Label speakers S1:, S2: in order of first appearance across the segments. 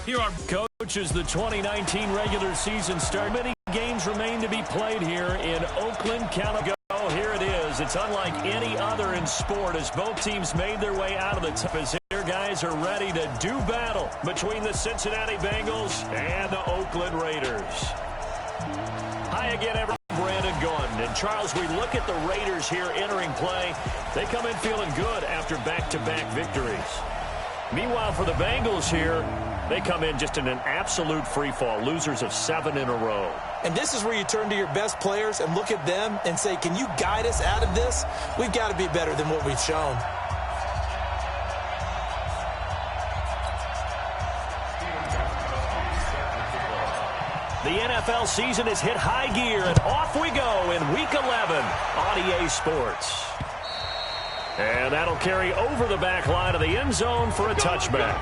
S1: Here are coaches. The 2019 regular season start. Many games remain to be played here in Oakland, California. Here it is. It's unlike any other in sport as both teams made their way out of the top. As here guys are ready to do battle between the Cincinnati Bengals and the Oakland Raiders. Hi again, everyone. Brandon Gaudin. And Charles, we look at the Raiders here entering play. They come in feeling good after back-to-back victories. Meanwhile, for the Bengals here, they come in just in an absolute free-fall, losers of 7 in a row.
S2: And this is where you turn to your best players and look at them and say, can you guide us out of this? We've got to be better than what we've shown.
S1: The NFL season has hit high gear, and off we go in Week 11 on EA Sports. And that'll carry over the back line of the end zone for a touchback.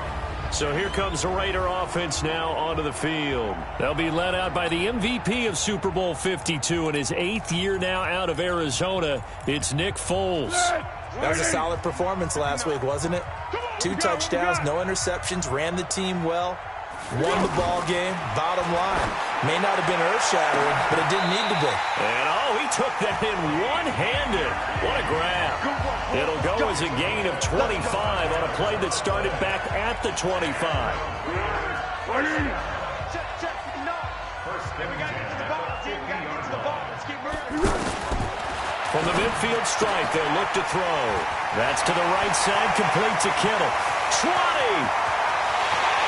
S1: So here comes the Raider offense now onto the field. They'll be led out by the MVP of Super Bowl 52 in his 8th year now out of Arizona. It's Nick Foles.
S2: That was a solid performance last week, wasn't it? 2 touchdowns, no interceptions, ran the team well, won the ball game. Bottom line, may not have been earth-shattering, but it didn't need to be.
S1: And, he took that in one-handed. What a grab. It'll go as a gain of 25 on a play that started back at the 25. From the midfield stripe, they'll look to throw. That's to the right side, complete to Kittle. 20!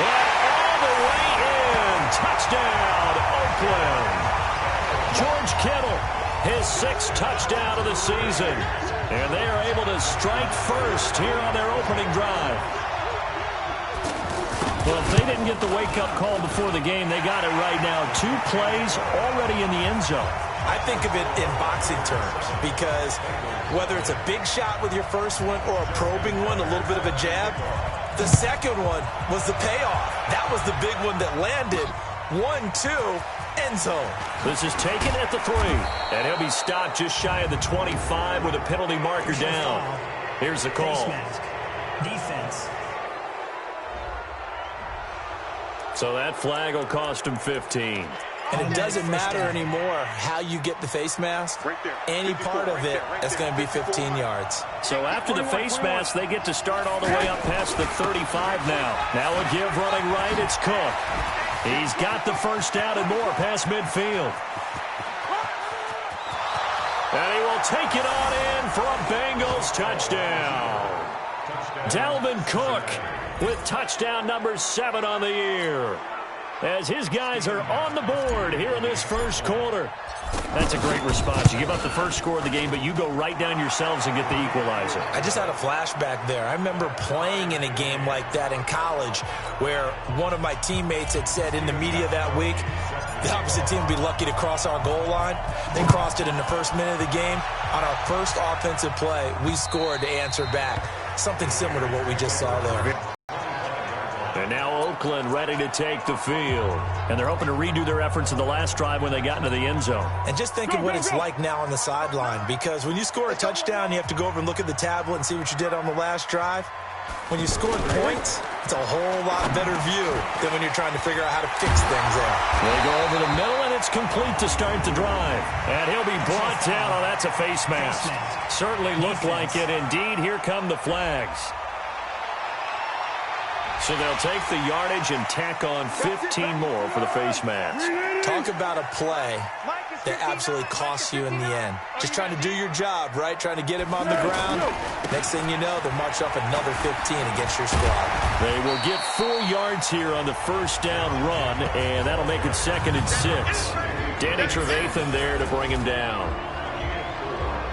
S1: And all the way in. Touchdown, Oakland. George Kittle, his 6th touchdown of the season. And they are able to strike first here on their opening drive. Well, if they didn't get the wake-up call before the game, they got it right now. 2 plays already in the end zone.
S2: I think of it in boxing terms because whether it's a big shot with your first one or a probing one, a little bit of a jab, the second one was the payoff. That was the big one that landed. 1-2, end zone.
S1: This is taken at the 3. And he'll be stopped just shy of the 25 with a penalty marker down. Here's the call.
S3: Defense.
S1: So that flag will cost him 15.
S2: And it doesn't matter anymore how you get the face mask. Any part of it, it's going to be 15 yards.
S1: So after the face mask, they get to start all the way up past the 35 now. Now a give running right, it's Cook. He's got the first down and more past midfield. And he will take it on in for a Bengals touchdown. Dalvin Cook with touchdown number 7 on the year, as his guys are on the board here in this first quarter. That's a great response. You give up the first score of the game, but you go right down yourselves and get the equalizer.
S2: I just had a flashback there. I remember playing in a game like that in college where one of my teammates had said in the media that week, the opposite team would be lucky to cross our goal line. They crossed it in the first minute of the game. On our first offensive play, we scored to answer back. Something similar to what we just saw there.
S1: And now Oakland ready to take the field. And they're hoping to redo their efforts in the last drive when they got into the end zone.
S2: And just think of what it's like now on the sideline, because when you score a touchdown, you have to go over and look at the tablet and see what you did on the last drive. When you score points, it's a whole lot better view than when you're trying to figure out how to fix things there.
S1: They go over the middle, and it's complete to start the drive. And he'll be brought down. Oh, that's a face mask. Certainly looked like it. Indeed, here come the flags. So they'll take the yardage and tack on 15 more for the face mask.
S2: Talk about a play that absolutely costs you in the end. Just trying to do your job, right? Trying to get him on the ground. Next thing you know, they'll march up another 15 against your squad.
S1: They will get 4 yards here on the first down run, and that'll make it 2nd and 6. Danny Trevathan there to bring him down.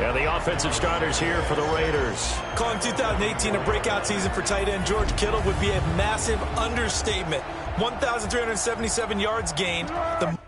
S1: And the offensive starters here for the Raiders.
S2: Calling 2018 a breakout season for tight end George Kittle would be a massive understatement. 1,377 yards gained. The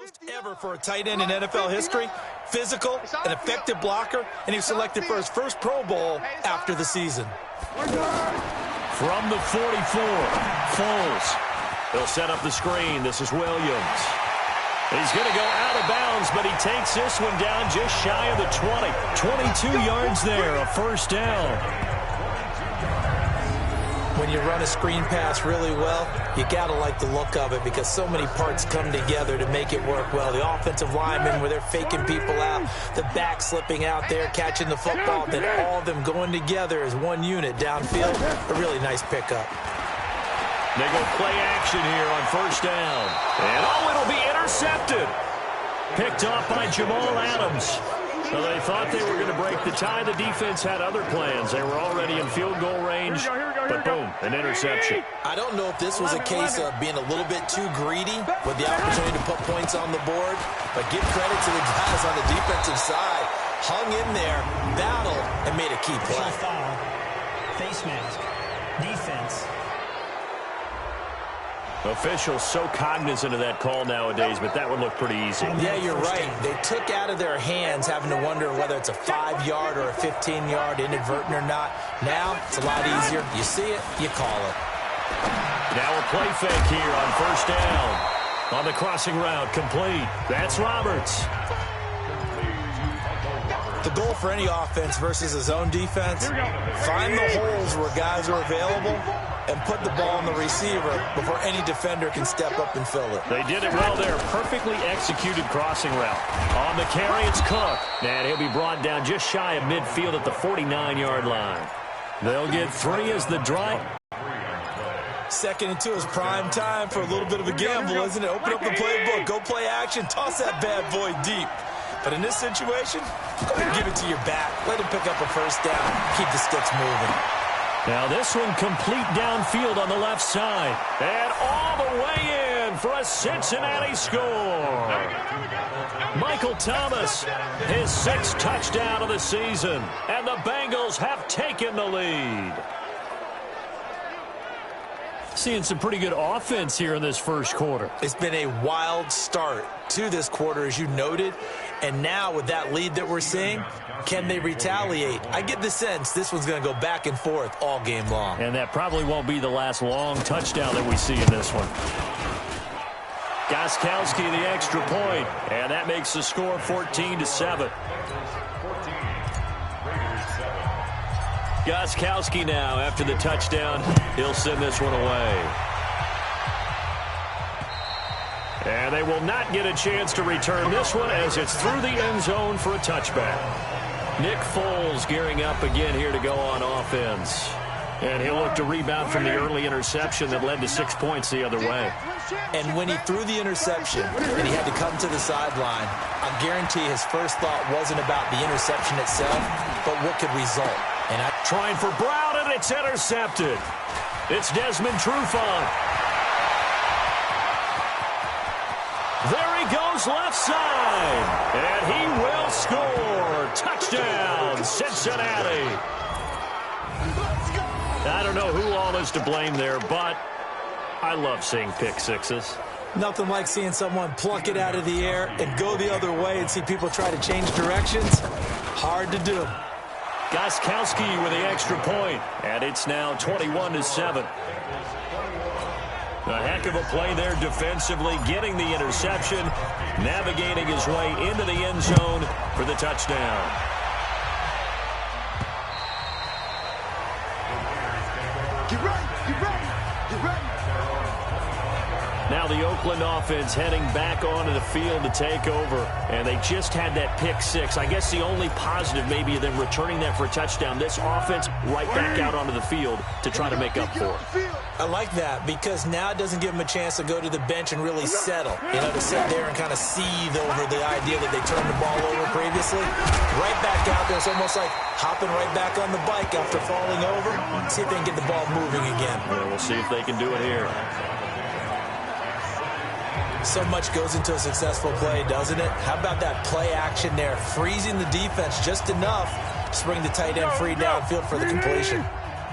S2: Most ever for a tight end in NFL history, physical, an effective blocker, and he was selected for his first Pro Bowl after the season.
S1: From the 44, Foles. He'll set up the screen. This is Williams. He's going to go out of bounds, but he takes this one down just shy of the 20. 22 yards there, a first down.
S2: When you run a screen pass really well, you got to like the look of it because so many parts come together to make it work well. The offensive linemen, where they're faking people out, the back slipping out there, catching the football, then all of them going together as one unit downfield. A really nice pickup.
S1: They go play action here on first down. And, it'll be intercepted. Picked off by Jamal Adams. So they thought they were going to break the tie. The defense had other plans. They were already in field goal range, but boom, an interception.
S2: I don't know if this was a case of being a little bit too greedy with the opportunity to put points on the board, but give credit to the guys on the defensive side. Hung in there, battled, and made a key play.
S3: Foul. Face mask. Defense.
S1: Officials so cognizant of that call nowadays, but that would look pretty easy.
S2: Yeah, you're right. They took out of their hands having to wonder whether it's a 5-yard or a 15-yard, inadvertent or not. Now, it's a lot easier. You see it, you call it.
S1: Now a play fake here on first down. On the crossing route, complete. That's Roberts.
S2: The goal for any offense versus his own defense, find the holes where guys are available and put the ball on the receiver before any defender can step up and fill it.
S1: They did it well there. Perfectly executed crossing route. On the carry, it's Cook. And he'll be brought down just shy of midfield at the 49-yard line. They'll get 3 as the drive.
S2: 2nd and 2 is prime time for a little bit of a gamble, isn't it? Open up the playbook, go play action, toss that bad boy deep. But in this situation, go ahead and give it to your back. Let him pick up a first down. Keep the sticks moving.
S1: Now this one complete downfield on the left side. And all the way in for a Cincinnati score. Michael Thomas, his 6th touchdown of the season. And the Bengals have taken the lead. Seeing some pretty good offense here in this first quarter.
S2: It's been a wild start to this quarter, as you noted. And now with that lead that we're seeing, can they retaliate? I get the sense this one's going to go back and forth all game long.
S1: And that probably won't be the last long touchdown that we see in this one. Gostkowski the extra point, and that makes the score 14-7. Gostkowski now, after the touchdown, he'll send this one away. And they will not get a chance to return this one as it's through the end zone for a touchback. Nick Foles gearing up again here to go on offense. And he'll look to rebound from the early interception that led to 6 points the other way.
S2: And when he threw the interception and he had to come to the sideline, I guarantee his first thought wasn't about the interception itself, but what could result. And
S1: trying for Brown, and it's intercepted. It's Desmond Trufant. There he goes left side. And he will score. Touchdown, Cincinnati. I don't know who all is to blame there, but I love seeing pick sixes.
S2: Nothing like seeing someone pluck it out of the air and go the other way and see people try to change directions. Hard to do.
S1: Gostkowski with the extra point, and it's now 21-7. A heck of a play there defensively, getting the interception, navigating his way into the end zone for the touchdown.
S4: Get ready, get ready, get ready.
S1: Now the Oakland offense heading back onto the field to take over. And they just had that pick six. I guess the only positive maybe of them returning that for a touchdown. This offense right back out onto the field to try to make up for it.
S2: I like that because now it doesn't give them a chance to go to the bench and really settle. You know, to sit there and kind of seethe over the idea that they turned the ball over previously. Right back out there. It's almost like hopping right back on the bike after falling over. See if they can get the ball moving again.
S1: Yeah, we'll see if they can do it here.
S2: So much goes into a successful play, doesn't it? How about that play action there? Freezing the defense just enough to bring the tight end free downfield for the completion.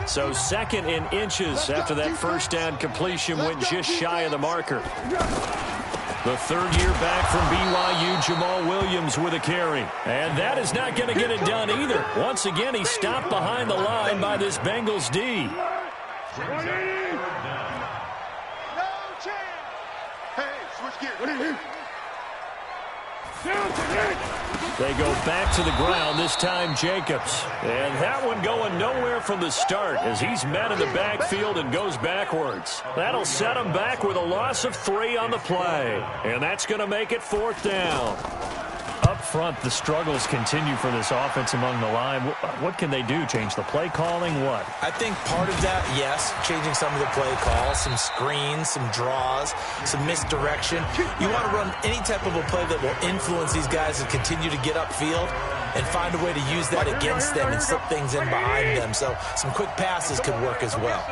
S1: So 2nd in inches after that first down completion went just shy of the marker. The third year back from BYU, Jamal Williams with a carry. And that is not going to get it done either. Once again, he's stopped behind the line by this Bengals D.
S4: No chance. Hey, switch gears. What are you?
S1: They go back to the ground, this time Jacobs. And that one going nowhere from the start as he's met in the backfield and goes backwards. That'll set him back with a loss of 3 on the play. And that's going to make it 4th down. Up front, the struggles continue for this offense among the line. What can they do? Change the play calling? What?
S2: I think part of that, yes, changing some of the play calls, some screens, some draws, some misdirection. You want to run any type of a play that will influence these guys and continue to get upfield and find a way to use that against them and slip things in behind them. So some quick passes could work as well.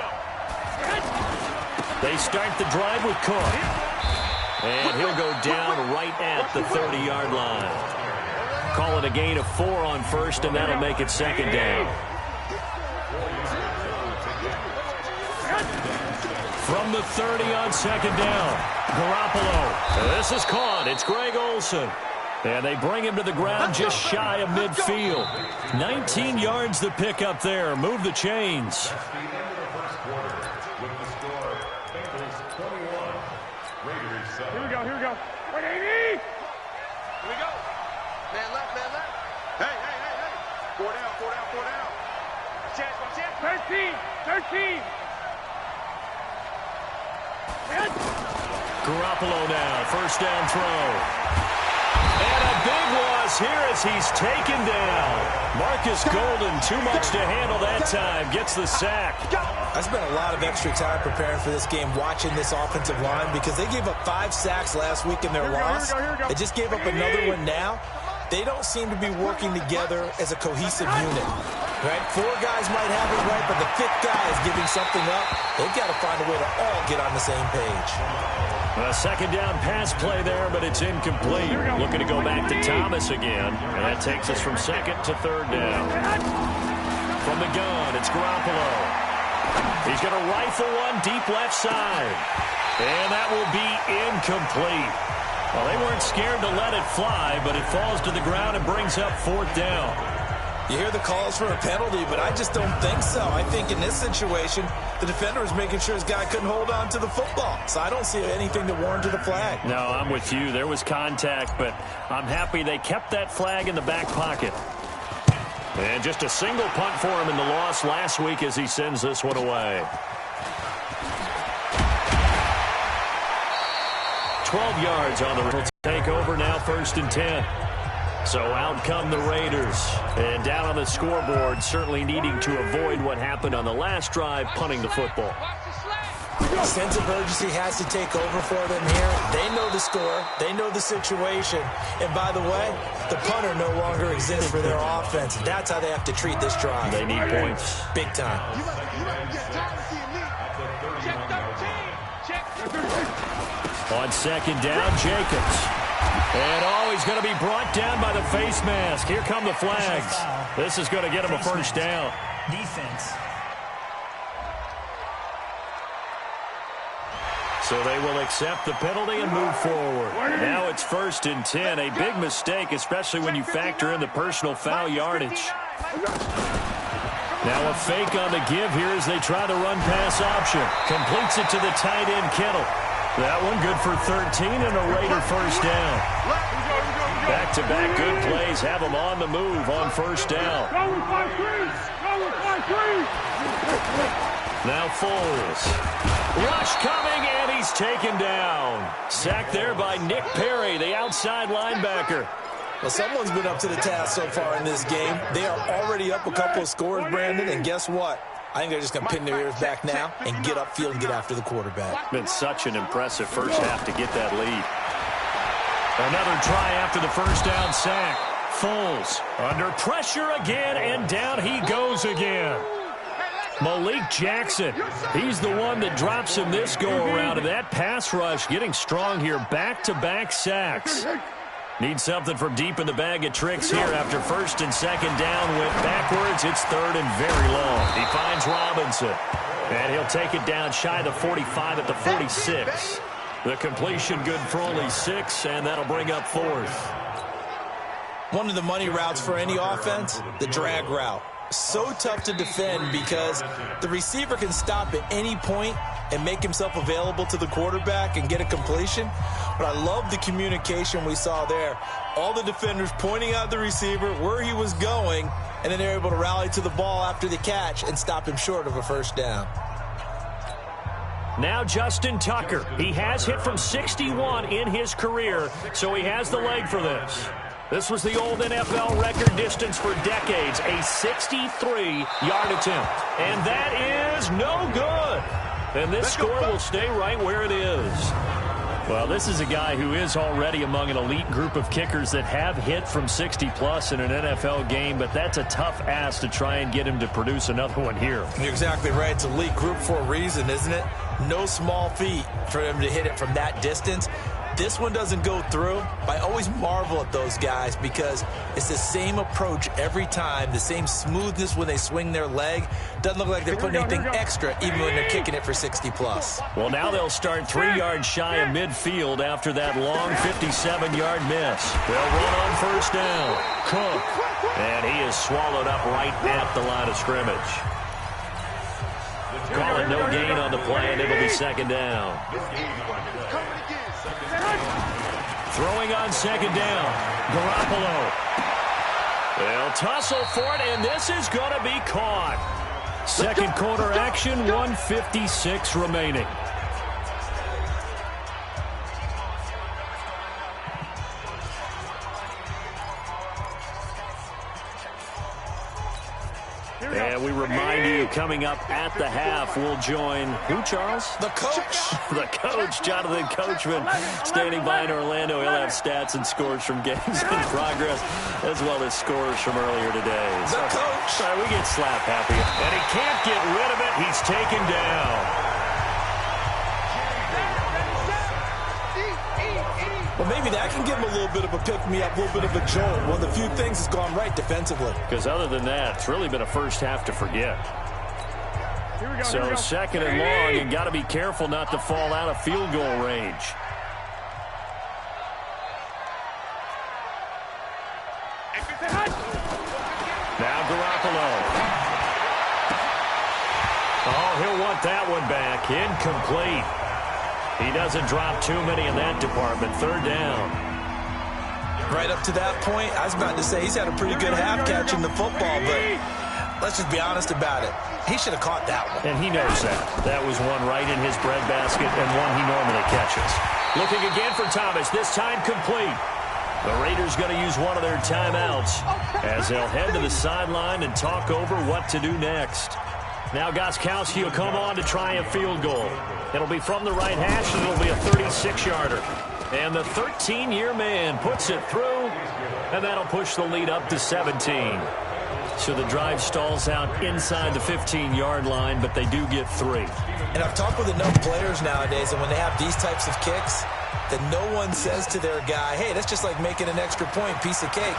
S1: They start the drive with Cook. And he'll go down right at the 30-yard line. Call it a gain of 4 on first, and that'll make it 2nd down. From the 30 on 2nd down, Garoppolo. This is caught. It's Greg Olsen. And they bring him to the ground just shy of midfield. 19 yards the pick up there. Move the chains.
S4: Here we go. Wait, Amy! Here we go. Man left. Hey. 4 down. Watch out. 13.
S1: Garoppolo now, 1st down throw. And a big loss here as he's taken down. Marcus Golden, too much to handle that time, gets the sack.
S2: I spent a lot of extra time preparing for this game, watching this offensive line, because they gave up 5 sacks last week in their loss. They just gave up another one now. They don't seem to be working together as a cohesive unit. Right? 4 guys might have it right, but the 5th guy is giving something up. They've got to find a way to all get on the same page.
S1: A 2nd down pass play there, but it's incomplete. Looking to go back to Thomas again. And that takes us from 2nd to 3rd down. From the gun, it's Garoppolo. He's going to rifle one deep left side. And that will be incomplete. Well, they weren't scared to let it fly, but it falls to the ground and brings up 4th down.
S2: You hear the calls for a penalty, but I just don't think so. I think in this situation, the defender was making sure his guy couldn't hold on to the football. So I don't see anything to warrant a flag.
S1: No, I'm with you. There was contact, but I'm happy they kept that flag in the back pocket. And just a single punt for him in the loss last week as he sends this one away. 12 yards on the take over now, 1st and 10. So out come the Raiders. And down on the scoreboard, certainly needing to avoid what happened on the last drive, punting the football.
S2: Sense of urgency has to take over for them here. They know the score. They know the situation. And by the way, the punter no longer exists for their offense. That's how they have to treat this drive.
S1: They need points.
S2: Big time.
S1: On 2nd down, Jacobs. And he's going to be brought down by the face mask. Here come the flags. This is going to get him a 1st down.
S3: Defense.
S1: So they will accept the penalty and move forward. Now it's 1st and 10. A big mistake, especially when you factor in the personal foul yardage. Now a fake on the give here as they try the run-pass option. Completes it to the tight end, Kittle. That one good for 13 and a Raider 1st down. Back-to-back good plays have them on the move on 1st down. Now Foles. Rush coming, and he's taken down. Sacked there by Nick Perry, the outside linebacker.
S2: Well, someone's been up to the task so far in this game. They are already up a couple of scores, Brandon, and guess what? I think they're just going to pin their ears back now and get upfield and get after the quarterback.
S1: Been such an impressive first half to get that lead. Another try after the 1st down sack. Foles under pressure again, and down he goes again. Malik Jackson, he's the one that drops him this go-around, and that pass rush getting strong here. Back-to-back sacks. Need something from deep in the bag of tricks here after 1st and 2nd down. Went backwards. It's 3rd and very long. He finds Robinson. And he'll take it down shy of the 45 at the 46. The completion good for only 6, and that'll bring up 4th.
S2: One of the money routes for any offense, the drag route. So tough to defend because the receiver can stop at any point and make himself available to the quarterback and get a completion. But I love the communication we saw there. All the defenders pointing out the receiver, where he was going, and then they're able to rally to the ball after the catch and stop him short of a first down.
S1: Now Justin Tucker. He has hit from 61 in his career, so he has the leg for this. This was the old NFL record distance for decades, a 63-yard attempt. And that is no good. And this score will stay right where it is. Well, this is a guy who is already among an elite group of kickers that have hit from 60-plus in an NFL game, but that's a tough ask to try and get him to produce another one here.
S2: You're exactly right. It's elite group for a reason, isn't it? No small feat for him to hit it from that distance. This one doesn't go through. I always marvel at those guys because it's the same approach every time, the same smoothness when they swing their leg. Doesn't look like they're putting anything extra even when they're kicking it for 60-plus.
S1: Well, now they'll start 3 yards shy of midfield after that long 57-yard miss. They'll run on first down. Cook. And he is swallowed up right at the line of scrimmage. Call it no gain on the play, and it'll be second down. Throwing on second down, Garoppolo. They'll tussle for it, and this is going to be caught. Second quarter action, 1:56 remaining. And we remind you, coming up at the half, we'll join who, Charles?
S2: The coach.
S1: The coach, Jonathan Coachman, standing by in Orlando. He'll have stats and scores from games in progress, as well as scores from earlier today.
S2: The coach.
S1: Sorry, we get slap happy. And he can't get rid of it. He's taken down.
S2: Well, maybe that can give him a little bit of a pick-me-up, a little bit of a jolt. One of the few things that's gone right defensively.
S1: Because other than that, it's really been a first half to forget. So second and long, you got to be careful not to fall out of field goal range. Now Garoppolo. Oh, he'll want that one back. Incomplete. He doesn't drop too many in that department. Third down.
S2: Right up to that point, I was about to say he's had a pretty good half catching the football, but let's just be honest about it. He should have caught that one.
S1: And he knows that. That was one right in his breadbasket and one he normally catches. Looking again for Thomas, this time complete. The Raiders going to use one of their timeouts as they'll head to the sideline and talk over what to do next. Now Gostkowski will come on to try a field goal. It'll be from the right hash, and it'll be a 36-yarder. And the 13-year man puts it through, and that'll push the lead up to 17. So the drive stalls out inside the 15-yard line, but they do get 3.
S2: And I've talked with enough players nowadays, and when they have these types of kicks, that no one says to their guy, hey, that's just like making an extra point, piece of cake.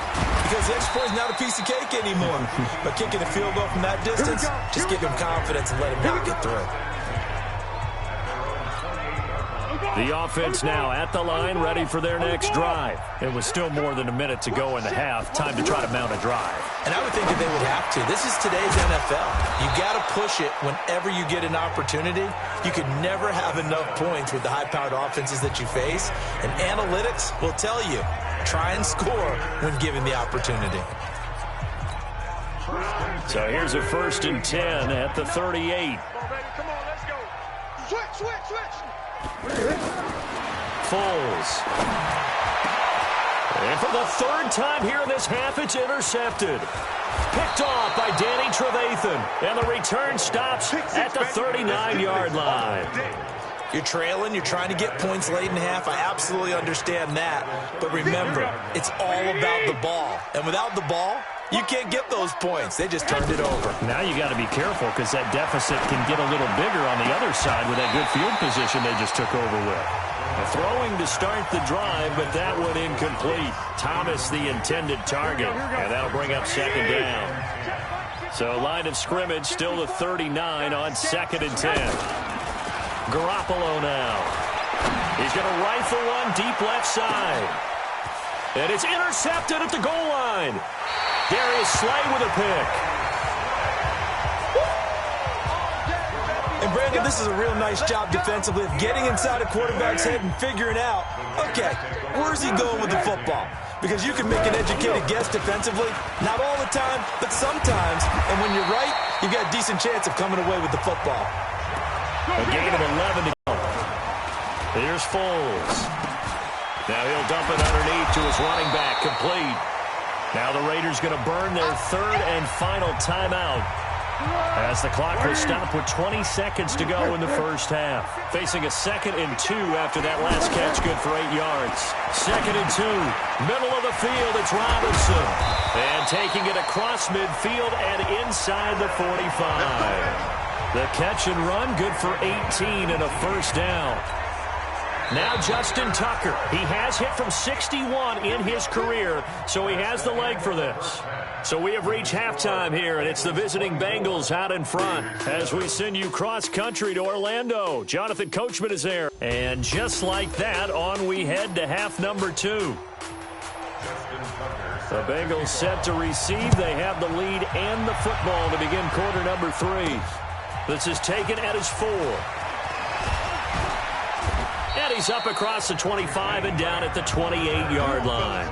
S2: Because the extra point is not a piece of cake anymore. But kicking a field goal from that distance, just give him confidence and let him not get through.
S1: The offense now at the line, ready for their next drive. It was still more than a minute to go in the half. Time to try to mount a drive.
S2: And I would think that they would have to. This is today's NFL. You got to push it whenever you get an opportunity. You could never have enough points with the high-powered offenses that you face. And analytics will tell you, try and score when given the opportunity.
S1: So here's a 1st and 10 at the 38.
S4: Come on, let's go. Switch.
S1: Foles. And for the 3rd time here in this half, it's intercepted. Picked off by Danny Trevathan. And the return stops at the 39-yard line.
S2: You're trailing. You're trying to get points late in half. I absolutely understand that. But remember, it's all about the ball. And without the ball, you can't get those points. They just turned it over.
S1: Now you got to be careful because that deficit can get a little bigger on the other side with that good field position they just took over with. Throwing to start the drive, but that one incomplete. Thomas the intended target, and that'll bring up second down. So line of scrimmage still the 39 on 2nd and 10. Garoppolo now. He's going to rifle one deep left side. And it's intercepted at the goal line. Darius Slay with a pick.
S2: And Brandon, this is a real nice job defensively of getting inside a quarterback's head and figuring out, okay, where's he going with the football? Because you can make an educated guess defensively, not all the time, but sometimes. And when you're right, you've got a decent chance of coming away with the football.
S1: A gain of 11 to go. Here's Foles. Now he'll dump it underneath to his running back, complete. Now the Raiders going to burn their third and final timeout, as the clock will stop with 20 seconds to go in the first half. Facing a 2nd and 2 after that last catch, good for 8 yards. 2nd and 2, middle of the field, it's Robinson. And taking it across midfield and inside the 45. The catch and run, good for 18 and a first down. Now Justin Tucker. He has hit from 61 in his career, so he has the leg for this. So we have reached halftime here, and it's the visiting Bengals out in front as we send you cross-country to Orlando. Jonathan Coachman is there. And just like that, on we head to half number 2. The Bengals set to receive. They have the lead and the football to begin quarter number 3. This is taken at his 4. And he's up across the 25 and down at the 28-yard line.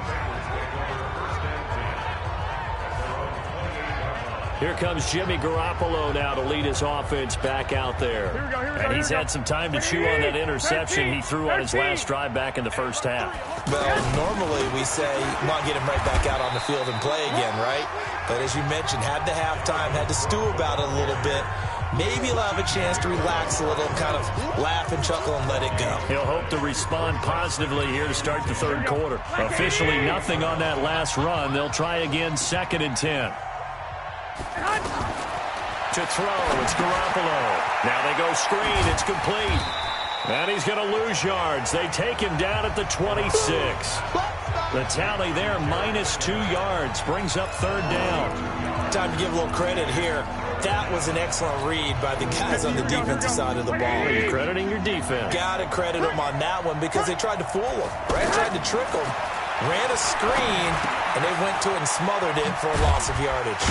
S1: Here comes Jimmy Garoppolo now to lead his offense back out there. And he's had some time to chew on that interception he threw on his last drive back in the first half.
S2: Well, normally we say, well, get him right back out on the field and play again, right? But as you mentioned, had the halftime, had to stew about it a little bit. Maybe he'll have a chance to relax a little, kind of laugh and chuckle and let it go.
S1: He'll hope to respond positively here to start the third quarter. Officially nothing on that last run. They'll try again, 2nd and 10. To throw, it's Garoppolo. Now they go screen, it's complete. And he's going to lose yards. They take him down at the 26. The tally there, -2 yards, brings up third down.
S2: Time to give a little credit here. That was an excellent read by the guys on the defensive side of the ball.
S1: You're crediting your defense.
S2: Got to credit them on that one because they tried to fool him, right? Tried to trick him. Ran a screen, and they went to it and smothered it for a loss of yardage.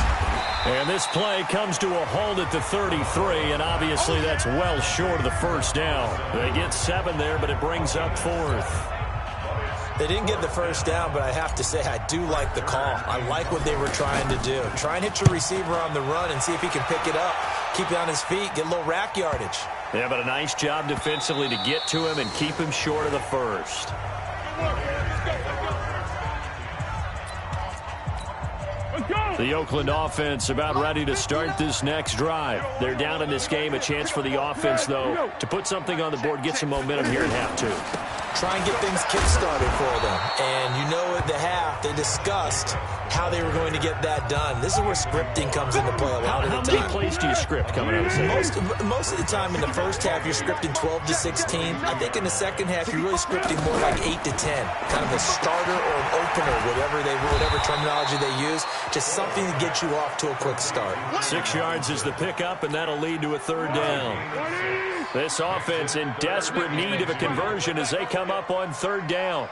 S1: And this play comes to a halt at the 33, and obviously that's well short of the first down. They get 7 there, but it brings up 4th.
S2: They didn't get the first down, but I have to say I do like the call. I like what they were trying to do. Try and hit your receiver on the run and see if he can pick it up, keep it on his feet, get a little rack yardage.
S1: Yeah, but a nice job defensively to get to him and keep him short of the first. The Oakland offense about ready to start this next drive. They're down in this game. A chance for the offense, though, to put something on the board, get some momentum here in half 2.
S2: Try and get things kick-started for them. And you know at the half, they discussed how they were going to get that done. This is where scripting comes into play a lot of the time.
S1: How many plays do you script coming out of the second?
S2: Most of the time in the first half, you're scripting 12 to 16. I think in the second half, you're really scripting more like 8 to 10. Kind of a starter or an opener, whatever terminology they use. Just something to get you off to a quick start.
S1: 6 yards is the pickup, and that'll lead to a third down. This offense in desperate need of a conversion as they come up on third down.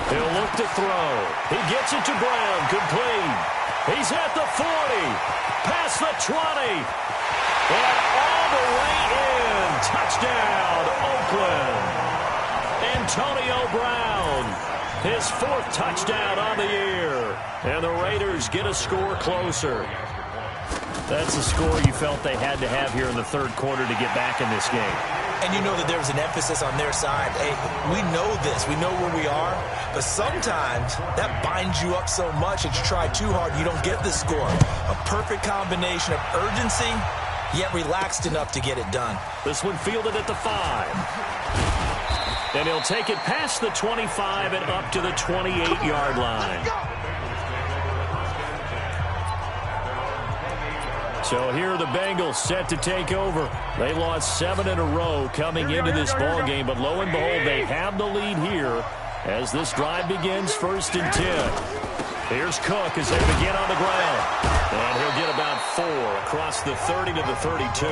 S1: He'll look to throw. He gets it to Brown. Complete. He's at the 40. Past the 20. And all the way in. Touchdown, Oakland. Antonio Brown. His 4th touchdown on the year. And the Raiders get a score closer. That's the score you felt they had to have here in the third quarter to get back in this game.
S2: And you know that there was an emphasis on their side. Hey, we know this. We know where we are. But sometimes that binds you up so much that you try too hard, you don't get the score. A perfect combination of urgency, yet relaxed enough to get it done.
S1: This one fielded at the 5. And he'll take it past the 25 and up to the 28-yard line. So here are the Bengals set to take over. They lost 7 in a row coming into this ball game, but lo and behold, they have the lead here as this drive begins 1st and 10. Here's Cook as they begin on the ground. And he'll get about 4 across the 30 to the 32.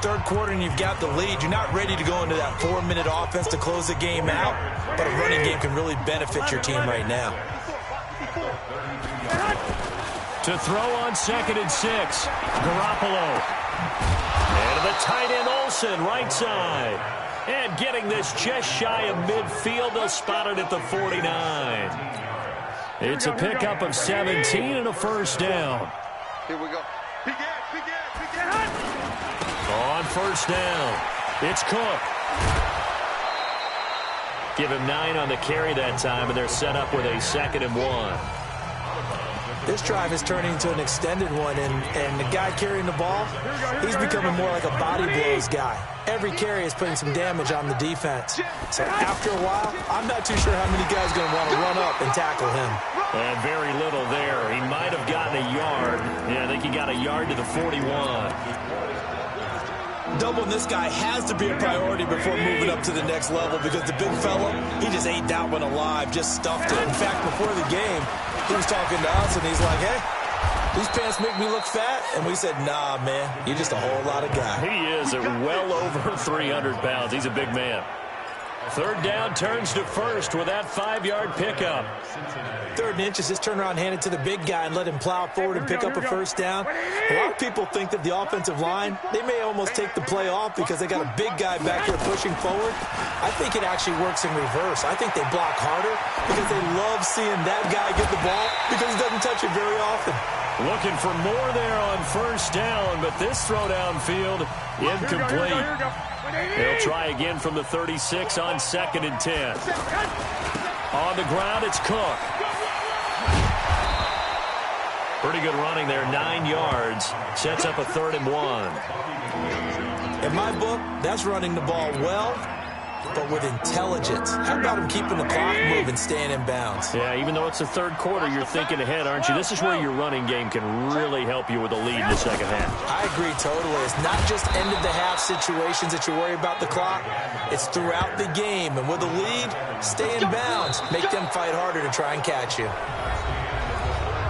S2: third quarter and you've got the lead, you're not ready to go into that 4-minute offense to close the game out, but a running game can really benefit your team right now.
S1: To throw on 2nd and 6, Garoppolo. And the tight end Olsen, right side. And getting this just shy of midfield, they'll spot it at the 49. It's a pickup of 17 and a first down.
S4: Here we go. Begin.
S1: On first down, it's Cook. Give him 9 on the carry that time, and they're set up with a 2nd and 1.
S2: This drive is turning into an extended one, and the guy carrying the ball, he's becoming more like a body blows guy. Every carry is putting some damage on the defense. So after a while, I'm not too sure how many guys are going to want to run up and tackle him.
S1: And very little there. He might have gotten a yard. Yeah, I think he got a yard to the 41.
S2: Doubling this guy has to be a priority before moving up to the next level because the big fella, he just ate that one alive, just stuffed it. In fact, before the game, he was talking to us, and he's like, hey, these pants make me look fat. And we said, nah, man, you're just a whole lot of guy.
S1: He is at well over 300 pounds. He's a big man. Third down turns to first with that 5-yard pickup.
S2: 3rd and inches, just turn around, hand it to the big guy, and let him plow forward and pick up a first down. A lot of people think that the offensive line, they may almost take the play off because they got a big guy back here pushing forward. I think it actually works in reverse. I think they block harder because they love seeing that guy get the ball because he doesn't touch it very often.
S1: Looking for more there on first down, but this throw downfield incomplete. They'll try again from the 36 on 2nd and 10. On the ground, it's Cook. Pretty good running there, 9 yards. Sets up a 3rd and 1.
S2: In my book, that's running the ball well, but with intelligence. How about him keeping the clock moving, staying in bounds?
S1: Yeah, even though it's the third quarter, you're thinking ahead, aren't you? This is where your running game can really help you with a lead in the second half.
S2: I agree totally. It's not just end-of-the-half situations that you worry about the clock. It's throughout the game. And with a lead, stay in bounds. Make them fight harder to try and catch you.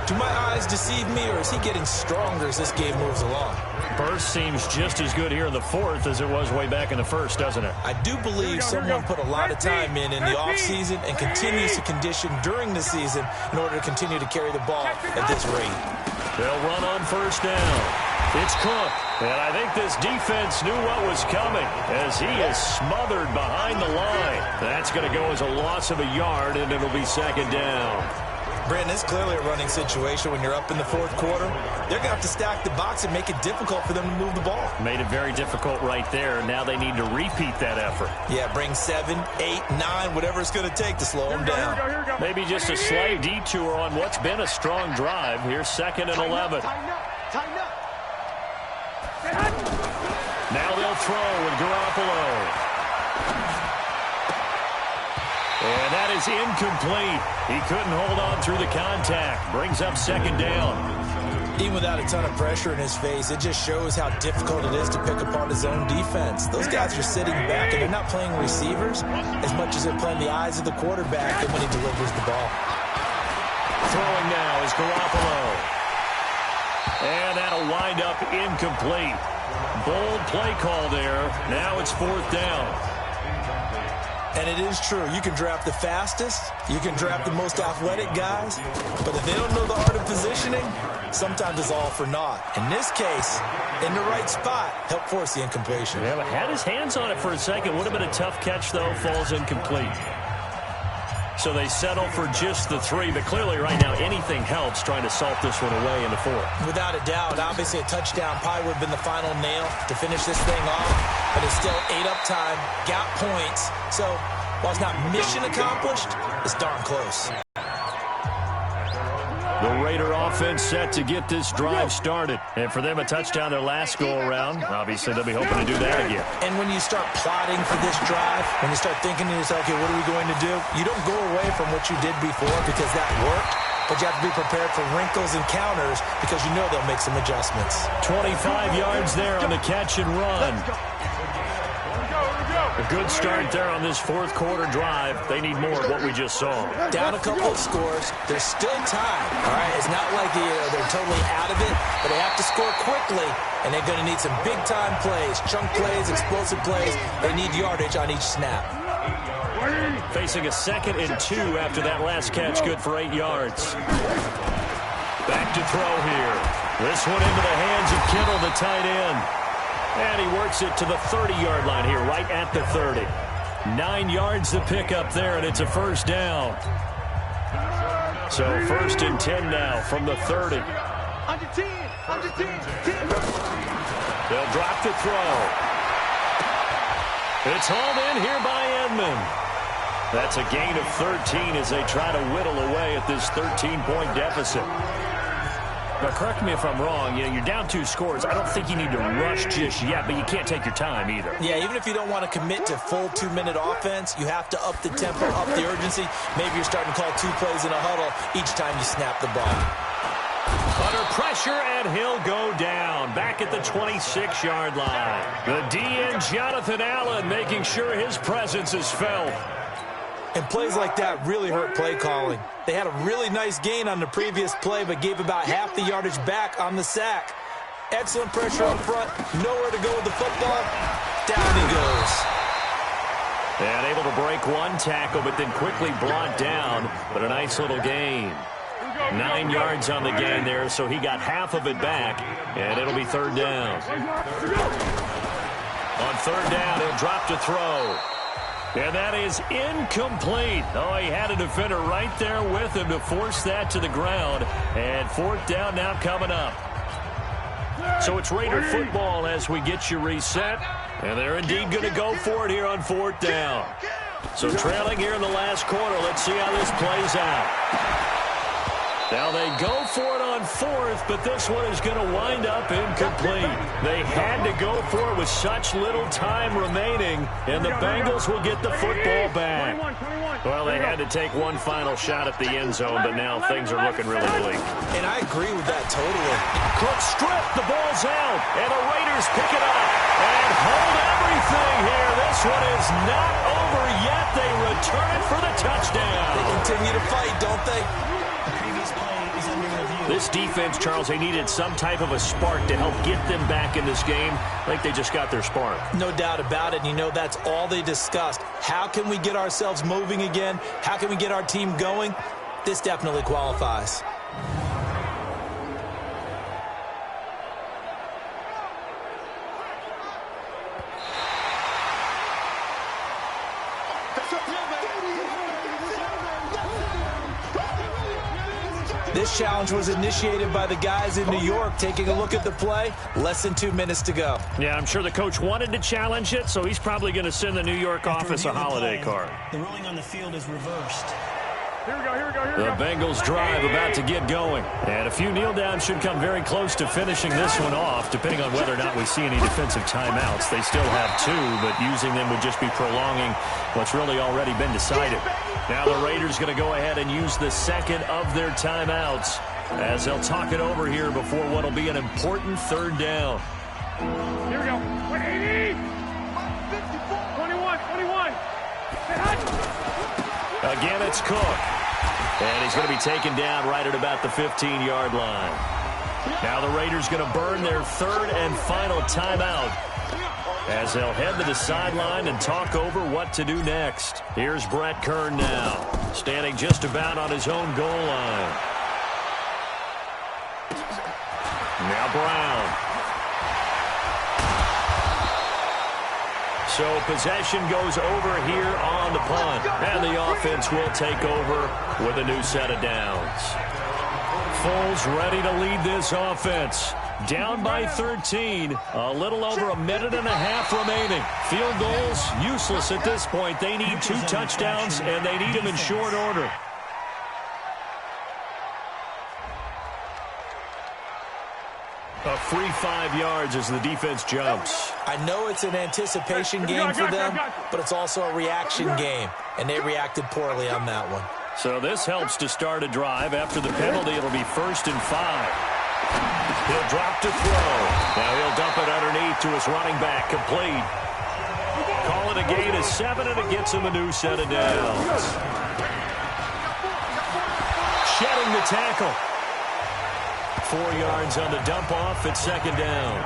S2: Do my eyes deceive me, or is he getting stronger as this game moves along?
S1: Burst seems just as good here in the 4th as it was way back in the 1st, doesn't it?
S2: I do believe someone put a lot of time in the offseason and continues to condition during the season in order to continue to carry the ball at this rate.
S1: They'll run on first down. It's Cook. And I think this defense knew what was coming as he is smothered behind the line. That's going to go as a loss of a yard, and it'll be 2nd down.
S2: Brandon, it's clearly a running situation when you're up in the 4th quarter. They're going to have to stack the box and make it difficult for them to move the ball.
S1: Made it very difficult right there. Now they need to repeat that effort.
S2: Yeah, bring 7, 8, 9, whatever it's going to take to slow them down.
S1: Maybe just a slight detour on what's been a strong drive. Here's 2nd and 11. Now they'll throw with Garoppolo. And that is incomplete. He couldn't hold on through the contact. Brings up 2nd down.
S2: Even without a ton of pressure in his face, it just shows how difficult it is to pick apart his own defense. Those guys are sitting back, and they're not playing receivers as much as they're playing the eyes of the quarterback and when he delivers the ball.
S1: Throwing now is Garoppolo. And that'll wind up incomplete. Bold play call there. Now it's 4th down.
S2: And it is true. You can draft the fastest. You can draft the most athletic guys. But if they don't know the art of positioning, sometimes it's all for naught. In this case, in the right spot, help force the incompletion.
S1: Yeah, but had his hands on it for a second. Would have been a tough catch, though. Falls incomplete. So they settle for just the 3. But clearly right now, anything helps trying to salt this one away in the 4th.
S2: Without a doubt, obviously a touchdown probably would have been the final nail to finish this thing off. But it's still ate up time, got points. So while it's not mission accomplished, it's darn close.
S1: The Raider offense set to get this drive started. And for them, a touchdown their last go-around. Obviously, they'll be hoping to do that again.
S2: And when you start plotting for this drive, when you start thinking to yourself, okay, what are we going to do? You don't go away from what you did before because that worked. But you have to be prepared for wrinkles and counters because you know they'll make some adjustments.
S1: 25 yards there on the catch and run. A good start there on this fourth quarter drive. They need more of what we just saw.
S2: Down a couple of scores. There's still time. All right, it's not like they're totally out of it, but they have to score quickly, and they're going to need some big-time plays, chunk plays, explosive plays. They need yardage on each snap.
S1: Facing a 2nd and 2 after that last catch, good for 8 yards. Back to throw here. This one into the hands of Kittle, the tight end. And he works it to the 30-yard line here, right at the 30. 9 yards to pick up there, and it's a first down. So 1st and 10 now from the 30.
S4: Under 10, under 10, 10.
S1: They'll drop to throw. It's hauled in here by Edmond. That's a gain of 13 as they try to whittle away at this 13-point deficit. But correct me if I'm wrong, you're down 2 scores. I don't think you need to rush just yet, but you can't take your time either.
S2: Yeah, even if you don't want to commit to full 2-minute offense, you have to up the tempo, up the urgency. Maybe you're starting to call 2 plays in a huddle each time you snap the ball.
S1: Under pressure, and he'll go down. Back at the 26-yard line. The DN, Jonathan Allen, making sure his presence is felt.
S2: And plays like that really hurt play calling. They had a really nice gain on the previous play, but gave about half the yardage back on the sack. Excellent pressure up front. Nowhere to go with the football. Down he goes.
S1: And able to break 1 tackle, but then quickly brought down. But a nice little gain. 9 yards on the gain there, so he got half of it back. And it'll be 3rd down. On 3rd down, he'll drop to throw. And that is incomplete. Oh, he had a defender right there with him to force that to the ground. And 4th down now coming up. So it's Raider football as we get you reset. And they're indeed going to go for it here on 4th down. So trailing here in the last quarter. Let's see how this plays out. Now they go for it on 4th, but this one is going to wind up incomplete. They had to go for it with such little time remaining, and the Bengals will get the football back. Well, they had to take one final shot at the end zone, but now things are looking really bleak.
S2: And I agree with that totally.
S1: Cook stripped, the ball's out, and the Raiders pick it up and hold everything here. This one is not over yet. They return it for the touchdown.
S2: They continue to fight, don't they?
S1: This defense, Charles, they needed some type of a spark to help get them back in this game. I think they just got their spark.
S2: No doubt about it. You know, that's all they discussed. How can we get ourselves moving again? How can we get our team going? This definitely qualifies. This challenge was initiated by the guys in New York. Taking a look at the play, less than 2 minutes to go.
S1: Yeah, I'm sure the coach wanted to challenge it, so he's probably going to send the New York office a holiday card.
S3: The ruling on the field is reversed.
S4: Here we go, here we go, here we
S1: The
S4: go.
S1: Bengals drive about to get going. And a few kneel downs should come very close to finishing this one off, depending on whether or not we see any defensive timeouts. They still have 2, but using them would just be prolonging what's really already been decided. Now the Raiders going to go ahead and use the 2nd of their timeouts as they'll talk it over here before what will be an important 3rd down.
S4: Here we go. 80. 21, 21.
S1: Again, it's Cook. And he's going to be taken down right at about the 15-yard line. Now the Raiders going to burn their 3rd and final timeout as they'll head to the sideline and talk over what to do next. Here's Brett Kern now, standing just about on his own goal line. Now Brown. So possession goes over here on the punt, and the offense will take over with a new set of downs. Foles ready to lead this offense. Down by 13, a little over a minute and a half remaining. Field goals, useless at this point. They need 2 touchdowns, and they need them in short order. A free 5 yards as the defense jumps.
S2: I know it's an anticipation game for them, but it's also a reaction game, and they reacted poorly on that one.
S1: So this helps to start a drive. After the penalty, it'll be 1st and 5. He'll drop to throw. Now he'll dump it underneath to his running back, complete. Calling with a gain of 7, and it gets him a new set of downs. Shedding the tackle. 4 yards on the dump off at second down.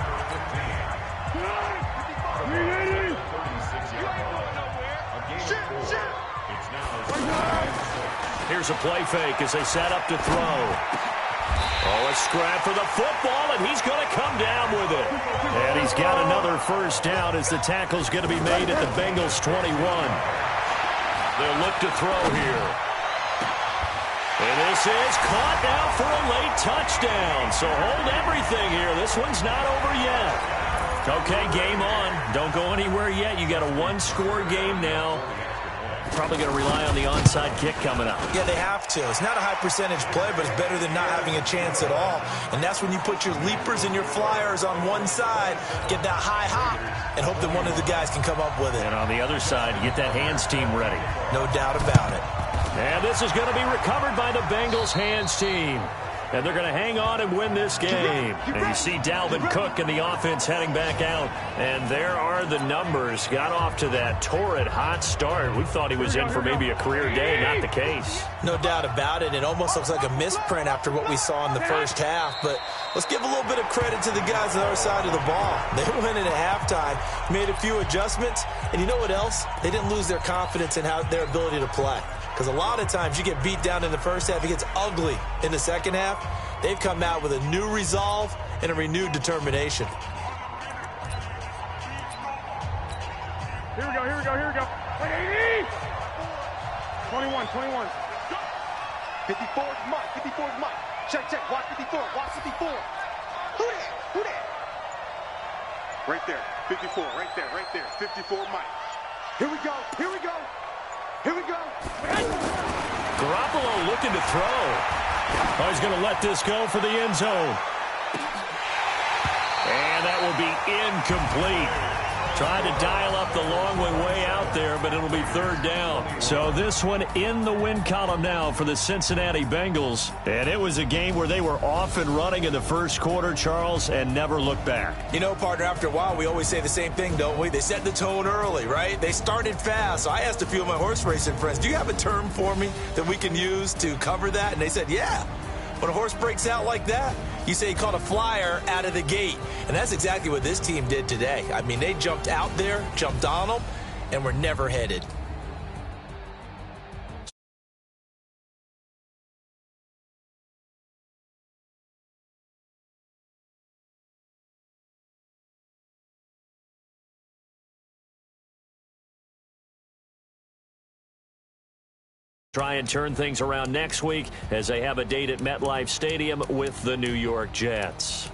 S1: Here's a play fake as they set up to throw. Oh, a scrap for the football, and he's going to come down with it. And he's got another first down as the tackle's going to be made at the Bengals 21. They'll look to throw here. And this is caught now for a late touchdown. So hold everything here. This one's not over yet. Okay, game on. Don't go anywhere yet. You got a one-score game now. Probably going to rely on the onside kick coming up.
S2: Yeah, they have to. It's not a high percentage play, but it's better than not having a chance at all. And that's when you put your leapers and your flyers on one side, get that high hop, and hope that one of the guys can come up with it.
S1: And on the other side, get that hands team ready.
S2: No doubt about it.
S1: And this is going to be recovered by the Bengals hands team. And they're going to hang on and win this game. And you see Dalvin Cook and the offense heading back out. And there are the numbers. Got off to that torrid hot start. We thought he was in for maybe a career day. Not the case.
S2: No doubt about it. It almost looks like a misprint after what we saw in the first half. But let's give a little bit of credit to the guys on the other side of the ball. They went in at halftime, made a few adjustments. And you know what else? They didn't lose their confidence in their ability to play. Because a lot of times you get beat down in the first half, it gets ugly in the second half. They've come out with a new resolve and a renewed determination.
S4: Here we go. 21. 54 is Mike. Check. Watch 54. Who that? Right there. 54. Right there. 54 Mike. Here we go.
S1: Garoppolo looking to throw. Oh, he's going to let this go for the end zone. And that will be incomplete. Tried to dial up the long way out there, but it'll be third down. So this one in the win column now for the Cincinnati Bengals. And it was a game where they were off and running in the first quarter, Charles, and never looked back.
S2: You know, partner, after a while, we always say the same thing, don't we? They set the tone early, right? They started fast. So I asked a few of my horse racing friends, do you have a term for me that we can use to cover that? And they said, yeah. When a horse breaks out like that, you say he caught a flyer out of the gate. And that's exactly what this team did today. I mean, they jumped out there, jumped on them, and were never headed.
S1: Try and turn things around next week as they have a date at MetLife Stadium with the New York Jets.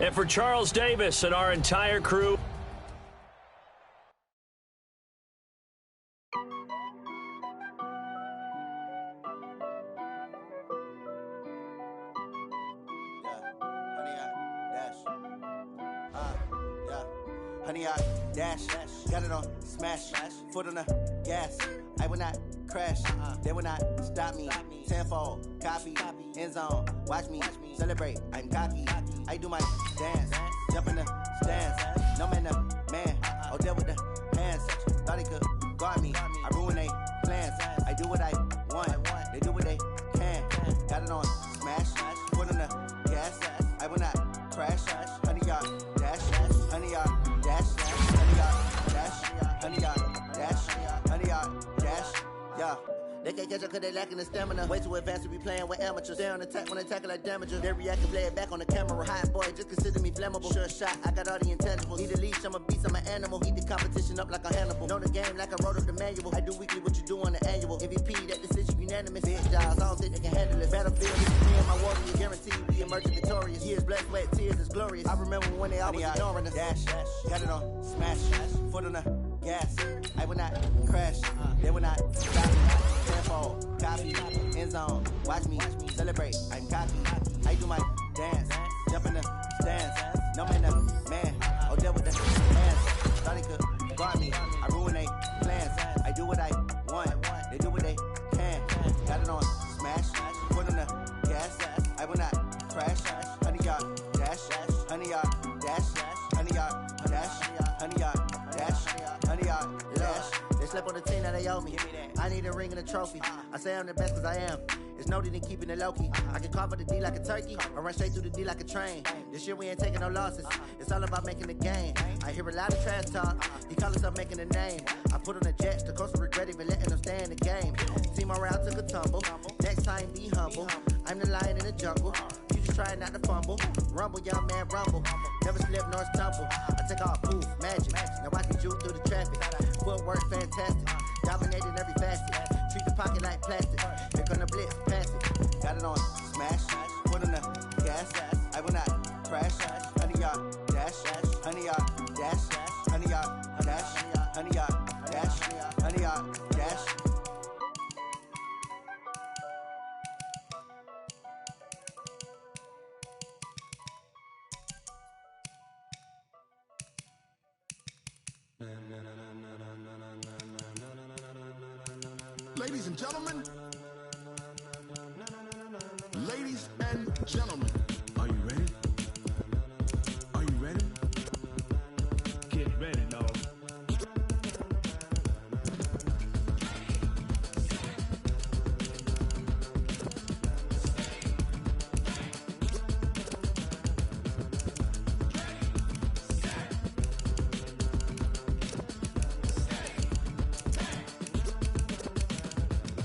S1: And for Charles Davis and our entire crew,
S5: Honey, I dash, got it on smash, foot on the gas. I will not crash, they will not stop me. Tenfold, copy, end zone, watch me celebrate. I'm cocky, I do my dance, jump in the stands. No man, man, oh, there with the hands. Thought he could guard me, I ruin they plans. I do what I want, they do what they can. Got it on smash, foot on the gas. I will not crash, honey, y'all dash, honey, y'all dash, honey, y'all dash, honey, y'all dash, honey, y'all dash, yeah. They can't catch up cause they lacking the stamina. Way too advanced to be playing with amateurs. They on attack when they tackle like damager. They react and play it back on the camera. Hot boy, just consider me flammable. Sure shot, I got all the intangibles. Need a leash, I'm a beast, I'm an animal. Eat the competition up like a Hannibal. Know the game like I wrote up the manual. I do weekly what you do on the annual. MVP, that decision unanimous. Big jobs, I don't think they can handle it. Battlefield, this is me and my warrior. Guaranteed we emerging victorious. Years, blood, sweat, tears is glorious. I remember when they always ignoring us. Dash, got it on smash, foot on the gas. I will not crash, they will not stop me. Tenfold, copy, end zone, watch me celebrate. I'm cocky, I do my dance, jump in the stands. No man, man, oh, there with the hands. Thought he could guard me, I ruin they plans. I do what I want, they do what they can. Got it on smash, foot on the gas. I will not crash, honey, y'all dash, honey, y'all dash, honey, y'all dash, honey, y'all dash. they owe me. I need a ring and a trophy. I say I'm the best cause I am. It's no need in keeping it low-key. I can carve up the D like a turkey, or run straight through the D like a train. This year we ain't taking no losses. It's all about making the game. I hear a lot of trash talk. He call himself making a name. I put on the Jets, the coast will regret even letting them stay in the game. Team morale took a tumble. Next time be humble. I'm the lion in the jungle. You just try not to fumble. Rumble, young man, rumble. Never slip nor stumble. I take all poof, magic. Now I can juke through the traffic. Footwork fantastic. Dominating every facet. Treat the pocket like plastic. Here come the blitz, pass it. Got it on smash. Put on the gas. I will not crash. 100 yard dash. 100 yard dash. 100 yard dash. 100 yard dash. 100 yard dash.
S6: Ladies and gentlemen, ladies and gentlemen, are you ready? Are you ready?
S7: Get ready, dog.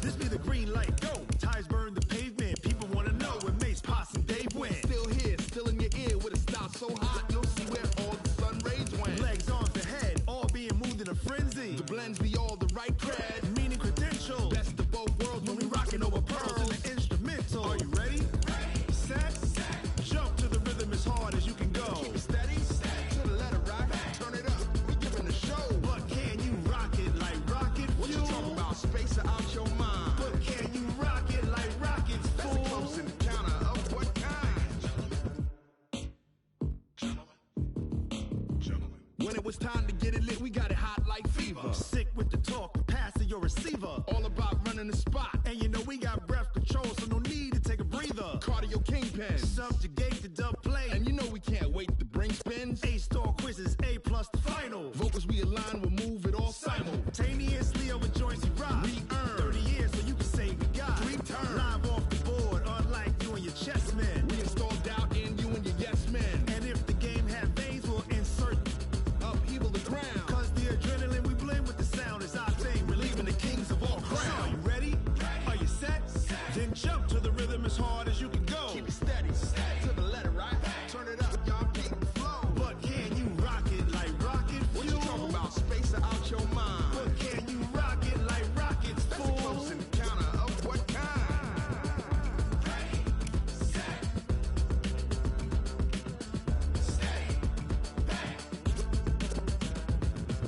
S7: This be the green light, go. Tires burn the pavement. People want to know when Mace, Posse, and Dave went.
S6: Still here, still in your ear with a style so hot, you'll see where all the sun rays went.
S7: Legs on the head, all being moved in a frenzy.
S6: The blends be all the right cred.
S7: Meaning credentials.
S6: Best of both worlds when we rockin' over pearls.
S7: In the instrumental. Are you ready? Set. Jump to the rhythm as hard as you can go.
S6: Keep it steady, to the letter right. Turn it up, we giving the show.
S7: But can you rock it like rocket
S6: What you
S7: fuel?
S6: talking about? Space or out your mind?
S7: But can you rock it like rockets,
S6: That's a
S7: fool?
S6: close encounter of what kind? Gentlemen.
S7: When it was time to get it lit, we got it hot like fever. Sick with the talk, the pass to your receiver.
S6: All about running the spot.
S7: And you know we got breath control, so no need to take a breather.
S6: Cardio kingpin.
S7: Subjugate the dub play.
S6: And you know we can't wait to bring spins.
S7: A-star quizzes, A+ the final.
S6: Vocals we align, we'll move it all
S7: Simultaneously over joints we rock.
S6: We earn
S7: 30 years so you can say we got
S6: 3 turns.
S7: Live off the board, unlike you and your chess men.
S6: We install doubt in you and your yes men.
S7: And if the game had veins, we'll insert.
S6: Upheaval the ground.
S7: Cause the adrenaline we blend with the sound is our thing. Relieving the kings of all
S6: So,
S7: crowns. Are you ready? Are you set? Then jump to the rhythm as hard as you can go.
S6: Keep it steady, to the letter right. Turn it up, y'all keep the flow.
S7: But can you rock it like rocket
S6: What you
S7: fuel?
S6: talking about? Space or out your mind?
S7: But can you rock it like rockets,
S6: That's a
S7: fool?
S6: close encounter of what kind?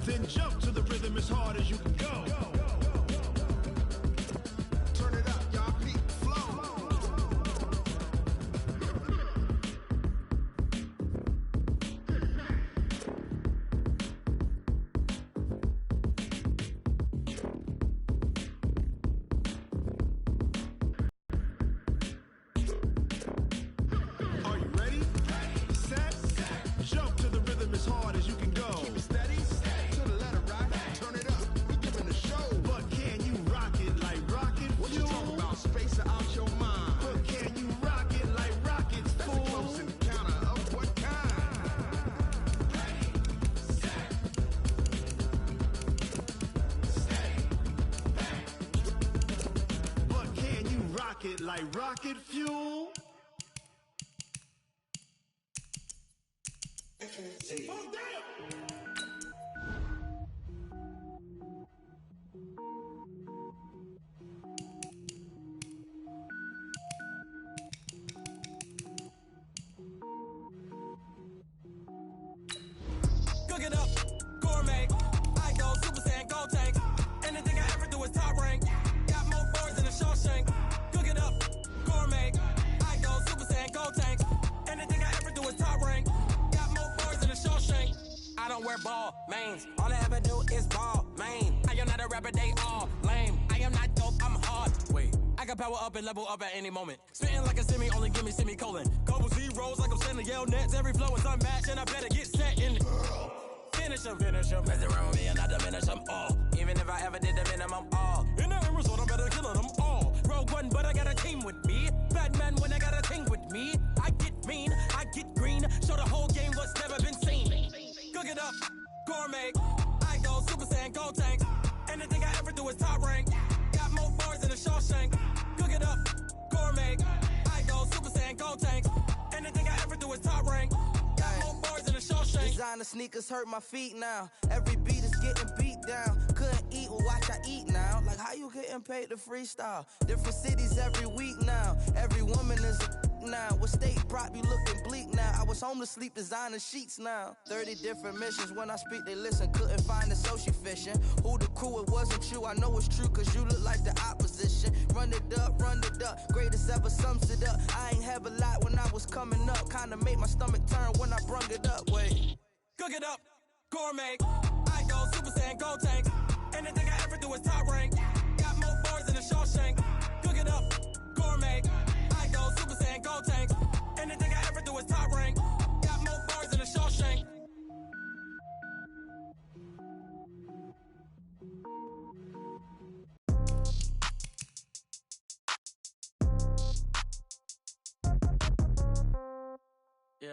S7: Then jump to the rhythm as hard as you can go.
S6: Turn it up, y'all keep the flow.
S7: Are you ready? Set. Jump to the rhythm as hard as you can go.
S6: Keep it steady, to the letter right. Turn it up, we giving the show.
S7: But can you rock it like rocket
S6: What you
S7: fuel?
S6: talking about? Space or out your mind?
S7: But can you rock it like rockets,
S6: That's a
S7: fool?
S6: close encounter of what kind?
S7: But can you rock it like rocket fuel?
S8: Cook it up, gourmet. I go Super Saiyan, Gold Tank. Anything I ever do is top rank. Got more boards than a Shawshank. Cook it up, gourmet. I go Super Saiyan, Gold Tank. Anything I ever do is top rank. Got more boards than a Shawshank. I don't wear ball mains. All I ever do is ball main. I am not a rapper, they all lame. I am not dope, I'm hard. Wait, I can power up and level up at any moment. Spitting like a semi, only give me semicolon. Couple zeros like I'm sending yell nets. Every flow is unmatched, and I better get set in. finish him. Mess around with me and I diminish them all. Even if I ever did the minimum, all. In the end result, I'm better killing them all. Rogue One, but I got a team with me. Batman when I got a thing with me. I get mean, I get green. Show the whole game what's never been seen. Cook it up, gourmet. I go Super Saiyan, go tank. Anything I ever do is top rank. Got more bars than a Shawshank. Cook it up, gourmet. I go Super Saiyan, go tank. Anything I ever do is top rank. Got more bars than a Shawshank.
S5: Designer sneakers hurt my feet now. Every beat is getting beat down. Couldn't eat, well watch I eat now. Like how you getting paid to freestyle? Different cities every week now. Every woman is a now. What state prop you looking bleak now? I was homeless, sleep designer sheets now. 30 different missions. When I speak, they listen. Couldn't find the social fishing. Who the crew? It wasn't you. I know it's true, cause you look like the opposition. Run it up, greatest ever sums it up. I ain't have a lot when I was coming up. Kinda made my stomach turn when I brung it up. Wait.
S8: Cook it up, gourmet. I go Super Saiyan, go tank. Anything I ever do is top rank. Got more bars than a Shawshank. Cook it up, gourmet. I go Super Saiyan, go tank. Anything I ever do is top rank. Got more bars than a Shawshank.
S9: Yeah.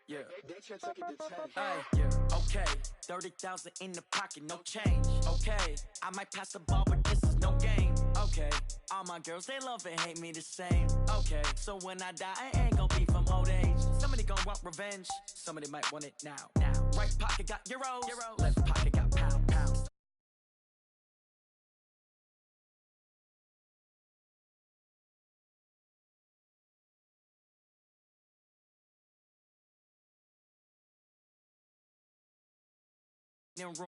S9: Yeah. Hey, yeah. Okay. 30,000 in the pocket, no change. Okay. I might pass the ball, but this is no game. Okay. All my girls, they love and hate me the same. Okay. So when I die, I ain't gon' be from old age. Somebody gon' want revenge. Somebody might want it now. Right pocket got euros. Left pocket got pounds. In room